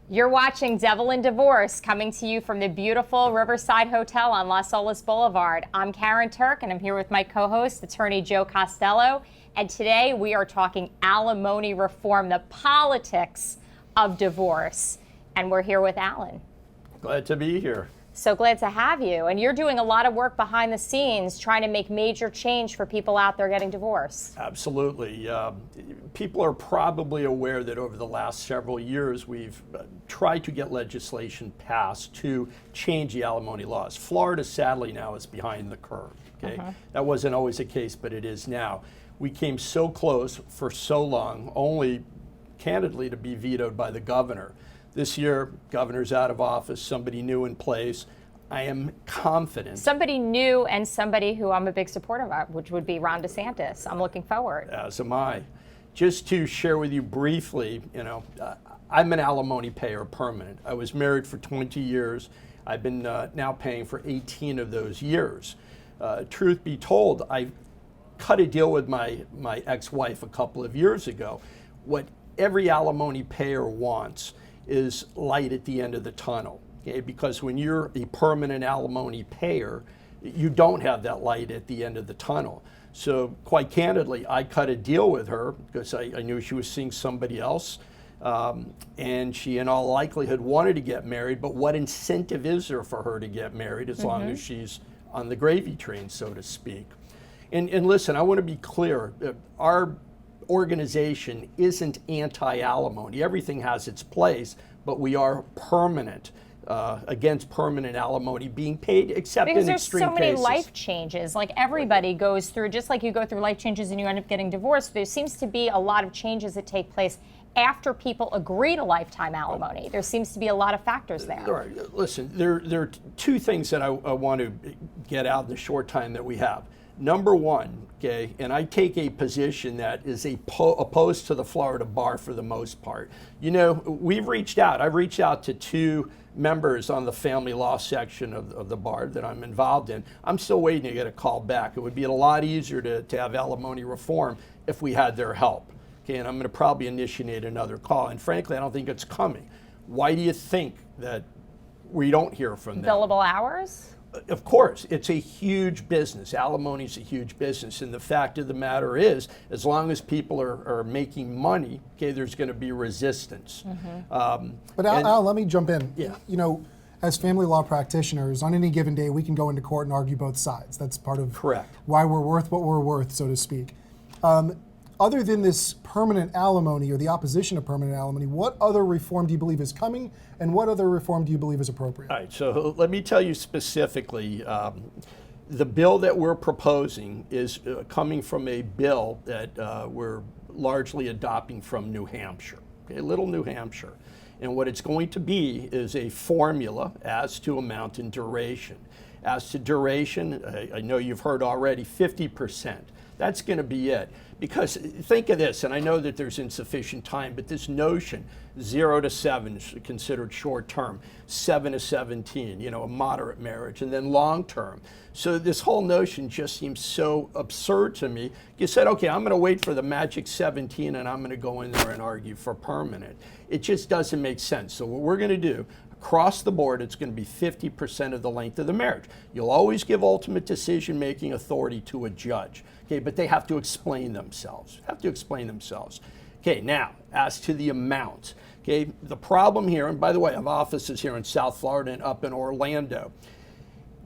You're watching Devil in Divorce, coming to you from the beautiful Riverside Hotel on Las Olas Boulevard. I'm Karen Turk, and I'm here with my co-host, attorney Joe Costello. And today we are talking alimony reform, the politics of divorce. And we're here with Alan. Glad to be here. So glad to have you. And you're doing a lot of work behind the scenes trying to make major change for people out there getting divorced. Absolutely. People are probably aware that over the last several years we've tried to get legislation passed to change the alimony laws. Florida, sadly, now is behind the curve. Okay? That wasn't always the case, but it is now. We came so close for so long, only candidly to be vetoed by the governor. This year, governor's out of office, somebody new in place. I am confident. Somebody new and somebody who I'm a big supporter of, which would be Ron DeSantis. I'm looking forward. As am I. Just to share with you briefly, I'm an alimony payer permanent. I was married for 20 years. I've been now paying for 18 of those years. Truth be told, I cut a deal with my ex-wife a couple of years ago. What every alimony payer wants is light at the end of the tunnel, okay? Because when you're a permanent alimony payer, you don't have that light at the end of the tunnel. So quite candidly, I cut a deal with her because I knew she was seeing somebody else, and she in all likelihood wanted to get married, but what incentive is there for her to get married as long as she's on the gravy train, so to speak? And listen, I want to be clear, our organization isn't anti-alimony. Everything has its place, but we are permanent, against permanent alimony being paid, except in extreme cases. Because there's so many life changes. Like everybody goes through, just like you go through life changes and you end up getting divorced, there seems to be a lot of changes that take place after people agree to lifetime alimony. There seems to be a lot of factors there. All right, listen, there are two things that I want to get out in the short time that we have. Number one, okay, and I take a position that is opposed to the Florida bar for the most part. I've reached out to two members on the family law section of the bar that I'm involved in. I'm still waiting to get a call back. It would be a lot easier to have alimony reform if we had their help. Okay, and I'm going to probably initiate another call. And frankly, I don't think it's coming. Why do you think that we don't hear from them? Billable hours? Of course, it's a huge business. Alimony is a huge business. And the fact of the matter is, as long as people are making money, okay, there's going to be resistance. But Al, let me jump in. Yeah. As family law practitioners, on any given day, we can go into court and argue both sides. That's part of why we're worth what we're worth, so to speak. Other than this permanent alimony or the opposition of permanent alimony, what other reform do you believe is coming, and what other reform do you believe is appropriate? All right, so let me tell you specifically, the bill that we're proposing is coming from a bill that we're largely adopting from New Hampshire, okay, little New Hampshire. And what it's going to be is a formula as to amount and duration. As to duration, I know you've heard already, 50%. That's going to be it. Because think of this, and I know that there's insufficient time, but this notion, 0 to 7 is considered short term, 7 to 17, a moderate marriage, and then long term. So this whole notion just seems so absurd to me. You said, okay, I'm going to wait for the magic 17 and I'm going to go in there and argue for permanent. It just doesn't make sense. So what we're going to do, across the board, it's going to be 50% of the length of the marriage. You'll always give ultimate decision-making authority to a judge, okay, but they have to explain themselves. Okay, now, as to the amount, okay, the problem here, and by the way, I have offices here in South Florida and up in Orlando,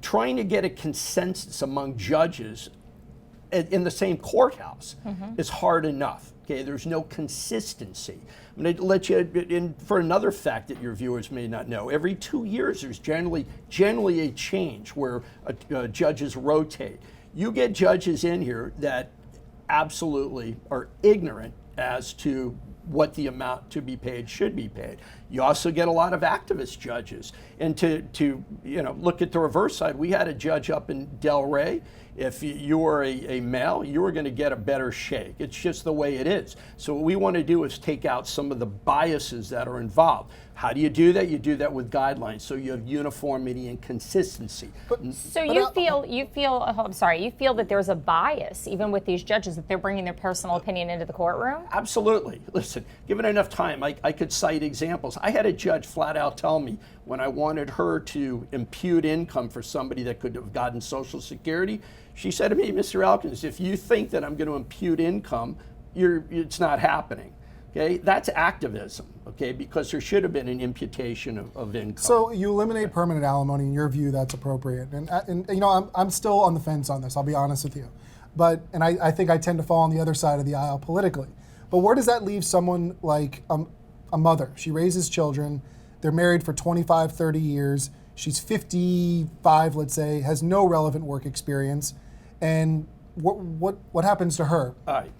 trying to get a consensus among judges in the same courthouse is hard enough. Okay, there's no consistency. I'm going to let you in for another fact that your viewers may not know. Every 2 years, there's generally a change where judges rotate. You get judges in here that absolutely are ignorant as to what the amount to be paid should be paid. You also get a lot of activist judges. And to look at the reverse side, we had a judge up in Delray. If you were a male, you were going to get a better shake. It's just the way it is. So what we want to do is take out some of the biases that are involved. How do you do that? You do that with guidelines, so you have uniformity and consistency. So you feel that there's a bias even with these judges, that they're bringing their personal opinion into the courtroom? Absolutely. Listen, given enough time, I could cite examples. I had a judge flat out tell me when I wanted her to impute income for somebody that could have gotten Social Security, she said to me, Mr. Elkins, if you think that I'm going to impute income, it's not happening. Okay, that's activism, okay, because there should have been an imputation of income. So you eliminate permanent alimony. In your view, that's appropriate. And you know, I'm still on the fence on this. I'll be honest with you, and I think I tend to fall on the other side of the aisle politically. But where does that leave someone like a mother? She raises children. They're married for 25, 30 years. She's 55, let's say, has no relevant work experience, and what happens to her? All right.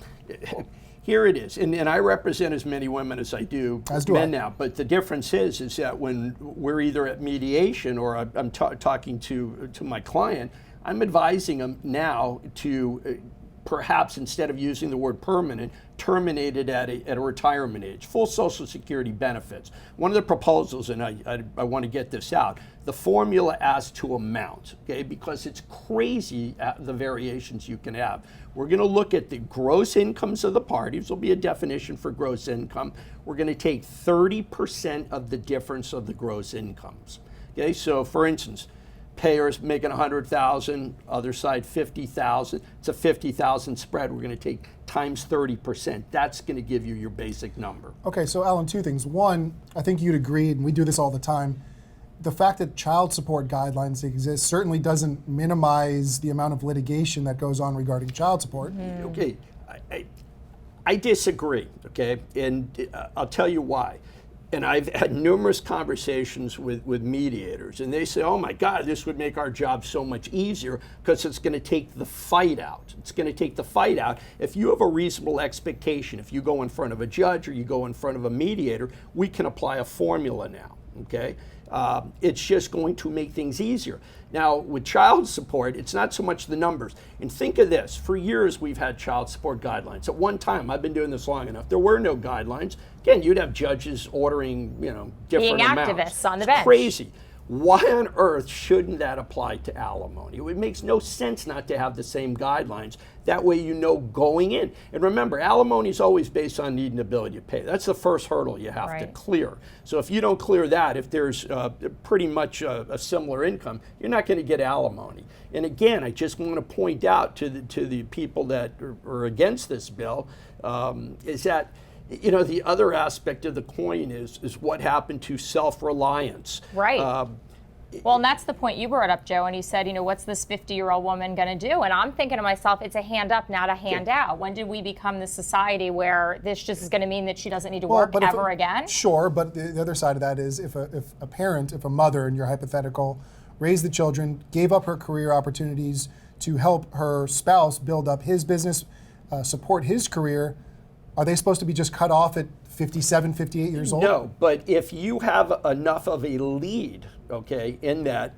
Here it is, and I represent as many women as I do men now. But the difference is that when we're either at mediation or I'm talking to my client, I'm advising them now to perhaps instead of using the word permanent, terminate it at a retirement age, full Social Security benefits. One of the proposals, and I want to get this out, the formula as to amount, okay, because it's crazy the variations you can have. We're going to look at the gross incomes of the parties. There'll be a definition for gross income. We're going to take 30% of the difference of the gross incomes. Okay, so for instance, payers making 100,000, other side 50,000. It's a 50,000 spread. We're going to take times 30%. That's going to give you your basic number. Okay, so Alan, two things. One, I think you'd agree, and we do this all the time, the fact that child support guidelines exist certainly doesn't minimize the amount of litigation that goes on regarding child support. Mm-hmm. Okay, I disagree, okay, and I'll tell you why. And I've had numerous conversations with mediators, and they say, oh my God, this would make our job so much easier because it's going to take the fight out. It's going to take the fight out. If you have a reasonable expectation, if you go in front of a judge or you go in front of a mediator, we can apply a formula now, okay? It's just going to make things easier. Now, with child support, it's not so much the numbers. And think of this, for years we've had child support guidelines. At one time, I've been doing this long enough, there were no guidelines. Again, you'd have judges ordering, different being amounts. activists on the It's bench. Crazy. Why on earth shouldn't that apply to alimony? It makes no sense not to have the same guidelines. That way you know going in. And remember, alimony is always based on need and ability to pay. That's the first hurdle you have to clear. So if you don't clear that, if there's pretty much a similar income, you're not going to get alimony. And again, I just want to point out to the people that are against this bill is that the other aspect of the coin is what happened to self-reliance. Right. Well, and that's the point you brought up, Joe, and you said, what's this 50-year-old woman going to do? And I'm thinking to myself, it's a hand up, not a hand out. When did we become the society where this just is going to mean that she doesn't need to work ever again? Sure, but the other side of that is if a mother in your hypothetical, raised the children, gave up her career opportunities to help her spouse build up his business, support his career, are they supposed to be just cut off at 57, 58 years old? No, but if you have enough of a lead, okay, in that,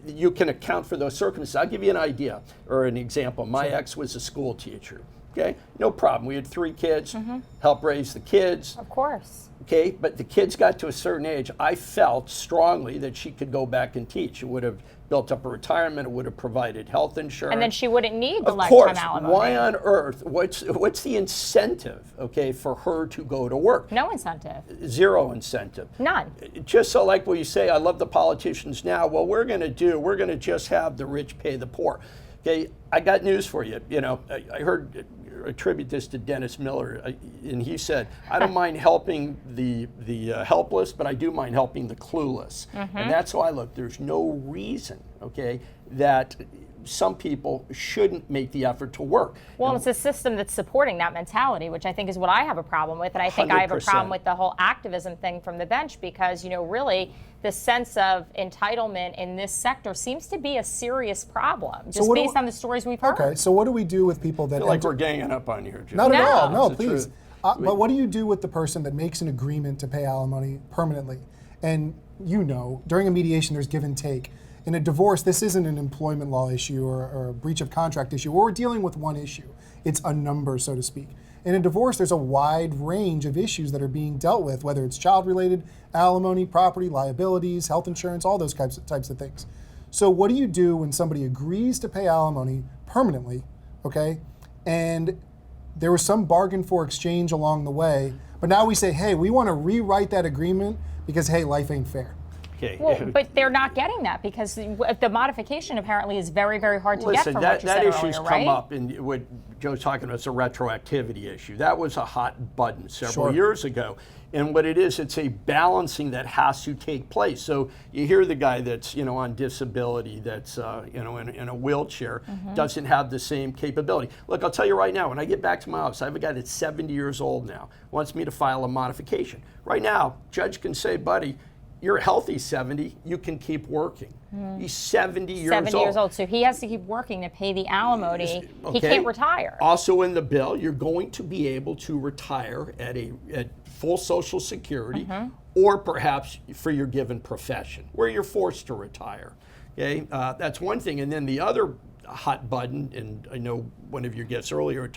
you can account for those circumstances. I'll give you an idea or an example. My ex was a school teacher, okay? No problem. We had 3 kids, helped raise the kids. Of course. Okay, but the kids got to a certain age. I felt strongly that she could go back and teach. It would have built up a retirement. It would have provided health insurance. And then she wouldn't need the of lifetime course, alimony. Why on earth? What's the incentive? Okay, for her to go to work? No incentive. Zero incentive. None. Just so like what you say, I love the politicians now. Well, we're going to just have the rich pay the poor. Okay, I got news for you. I heard. Attribute this to Dennis Miller, and he said, I don't mind helping the helpless, but I do mind helping the clueless. And that's why, look, there's no reason, okay, that some people shouldn't make the effort to work. Well, it's a system that's supporting that mentality, which I think is what I have a problem with. And I think 100%. I have a problem with the whole activism thing from the bench because, really, the sense of entitlement in this sector seems to be a serious problem, just based on the stories we've heard. Okay, so what do we do with people that... I feel like we're ganging up on you, Jim. Not at all, no, please. But what do you do with the person that makes an agreement to pay alimony permanently? And during a mediation, there's give and take. In a divorce, this isn't an employment law issue or a breach of contract issue. We're dealing with one issue. It's a number, so to speak. In a divorce, there's a wide range of issues that are being dealt with, whether it's child-related, alimony, property, liabilities, health insurance, all those types of things. So what do you do when somebody agrees to pay alimony permanently, okay, and there was some bargain for exchange along the way, But now we say, hey, we want to rewrite that agreement because, hey, life ain't fair. Okay. Well, but they're not getting that because the modification apparently is very, very hard to get from what you said issue's earlier, come right? up, and what Joe's talking about is a retroactivity issue. That was a hot button several years ago. And what it is, it's a balancing that has to take place. So you hear the guy that's, on disability, that's, in a wheelchair, doesn't have the same capability. Look, I'll tell you right now, when I get back to my office, I have a guy that's 70 years old now, wants me to file a modification. Right now, judge can say, buddy, you're a healthy 70, you can keep working. He's 70 years old. 70 years old, so he has to keep working to pay the alimony. Okay. He can't retire. Also in the bill, you're going to be able to retire at full Social Security, or perhaps for your given profession, where you're forced to retire. Okay, that's one thing. And then the other hot button, and I know one of your guests earlier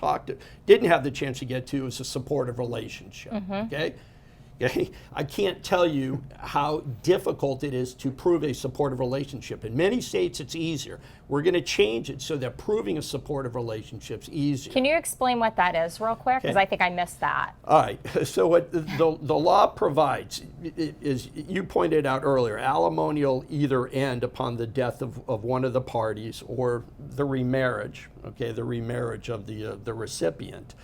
didn't have the chance to get to, is a supportive relationship. Okay. Okay? I can't tell you how difficult it is to prove a supportive relationship. In many states, it's easier. We're going to change it so that proving a supportive relationship is easier. Can you explain what that is real quick? Because I think I missed that. All right. So what the law provides is, you pointed out earlier, alimony will either end upon the death of one of the parties or the remarriage, okay, the remarriage of the recipient.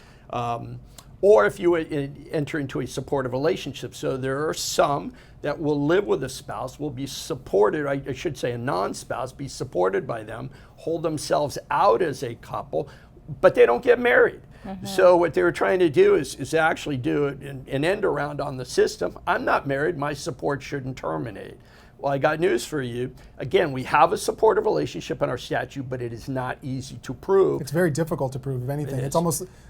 Or if you enter into a supportive relationship. So there are some that will live with a spouse, will be supported, I should say a non-spouse, be supported by them, hold themselves out as a couple, but they don't get married. So what they were trying to do is actually do an end around on the system. I'm not married, my support shouldn't terminate. Well, I got news for you. Again, we have a supportive relationship in our statute, but it is not easy to prove. It's very difficult to prove, if anything.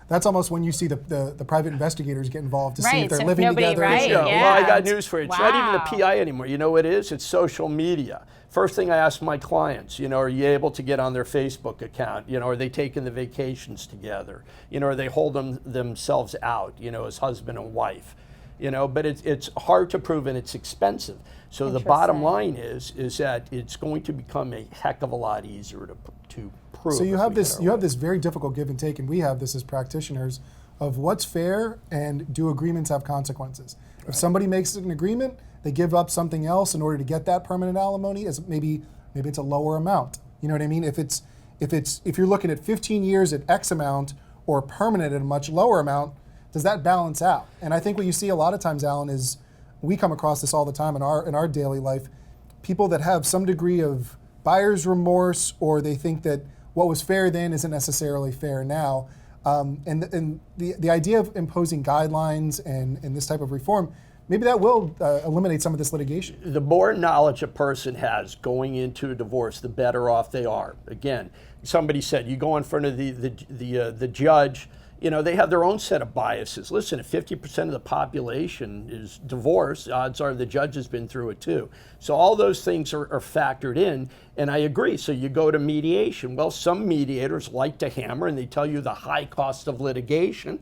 That's almost when you see the private investigators get involved to see if they're living together. Right, Well, I got news for you. It's not even the PI anymore. You know what it is? It's social media. First thing I ask my clients, are you able to get on their Facebook account? Are they taking the vacations together? Are they holding themselves out, as husband and wife? But it's hard to prove and it's expensive. So the bottom line is that it's going to become a heck of a lot easier to prove. So you have this very difficult give and take, and we have this as practitioners of what's fair and do agreements have consequences. Right. If somebody makes an agreement, they give up something else in order to get that permanent alimony, as maybe it's a lower amount. You know what I mean? If you're looking at 15 years at X amount or permanent at a much lower amount, does that balance out? And I think what you see a lot of times, Alan, is we come across this all the time in our daily life. People that have some degree of buyer's remorse, or they think that what was fair then isn't necessarily fair now. And the idea of imposing guidelines and this type of reform, maybe that will eliminate some of this litigation. The more knowledge a person has going into a divorce, the better off they are. Again, somebody said, you go in front of the judge, they have their own set of biases. Listen, if 50% of the population is divorced, odds are the judge has been through it too. So all those things are factored in, and I agree. So you go to mediation. Well, some mediators like to hammer, and they tell you the high cost of litigation,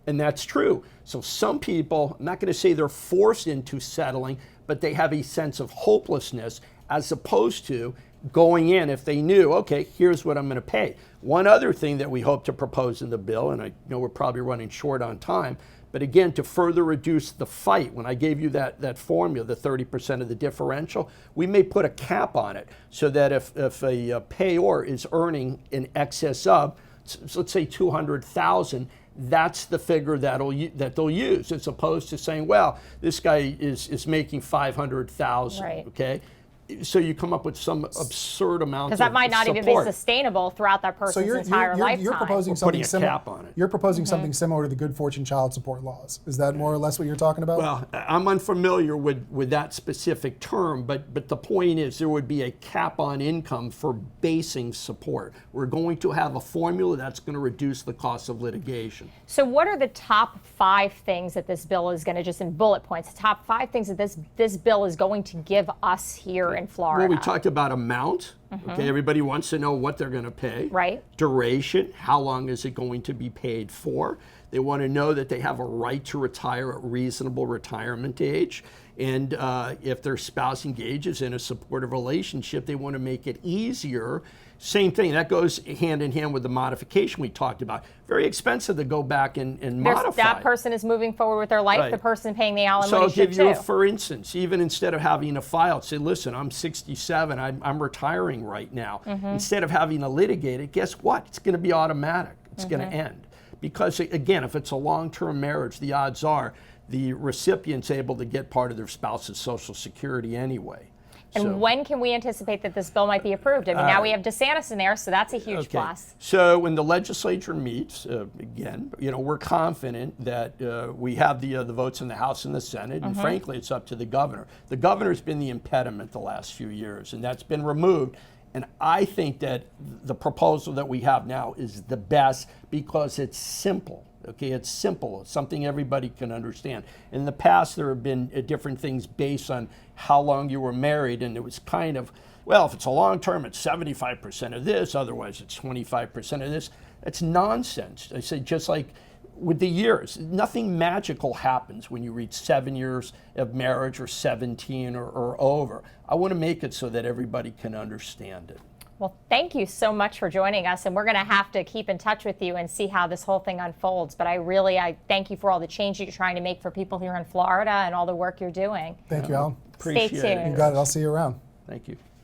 and that's true. So some people, I'm not going to say they're forced into settling, but they have a sense of hopelessness as opposed to going in if they knew, okay, here's what I'm going to pay. One other thing that we hope to propose in the bill, and I know we're probably running short on time, but again, to further reduce the fight, when I gave you that formula, the 30% of the differential, we may put a cap on it so that if a payor is earning in excess of, so let's say $200,000, that's the figure that they'll use, as opposed to saying, well, this guy is making $500,000, right. Okay? So you come up with some absurd amount of support. Because that might not even be sustainable throughout that person's entire lifetime. You're proposing something similar. Cap on it. You're proposing something similar to the Good Fortune child support laws. Is that more or less what you're talking about? Well, I'm unfamiliar with that specific term, but the point is there would be a cap on income for basing support. We're going to have a formula that's going to reduce the cost of litigation. So what are the top 5 things that this bill is going to, just in bullet points, the top 5 things that this bill is going to give us here in Florida? Well, we talked about amount. Okay, everybody wants to know what they're going to pay. Right. Duration, how long is it going to be paid for? They want to know that they have a right to retire at reasonable retirement age. And if their spouse engages in a supportive relationship, they want to make it easier. Same thing, that goes hand in hand with the modification we talked about. Very expensive to go back and modify. That person is moving forward with their life, Right. the person paying the alimony So I'll should give you, too. for instance, even instead of having a file, say, listen, I'm 67, I'm retiring right now. Instead of having to litigate it, guess what? It's going to be automatic. It's going to end. Because again, if it's a long-term marriage, the odds are the recipient's able to get part of their spouse's Social Security anyway. And when can we anticipate that this bill might be approved? I mean, now we have DeSantis in there, so that's a huge plus. So when the legislature meets, again, we're confident that we have the votes in the House and the Senate, and frankly, it's up to the governor. The governor's been the impediment the last few years, and that's been removed. And I think that the proposal that we have now is the best because it's simple. Okay, it's simple. It's something everybody can understand. In the past, there have been different things based on how long you were married, and it was kind of, well, if it's a long term, it's 75% of this, otherwise it's 25% of this. That's nonsense. I say, just like with the years, nothing magical happens when you reach 7 years of marriage or 17 or over. I want to make it so that everybody can understand it. Well, thank you so much for joining us, and we're going to have to keep in touch with you and see how this whole thing unfolds. But I thank you for all the change that you're trying to make for people here in Florida and all the work you're doing. Thank you, Alan. Appreciate Stay tuned. it. You got it. I'll see you around. Thank you.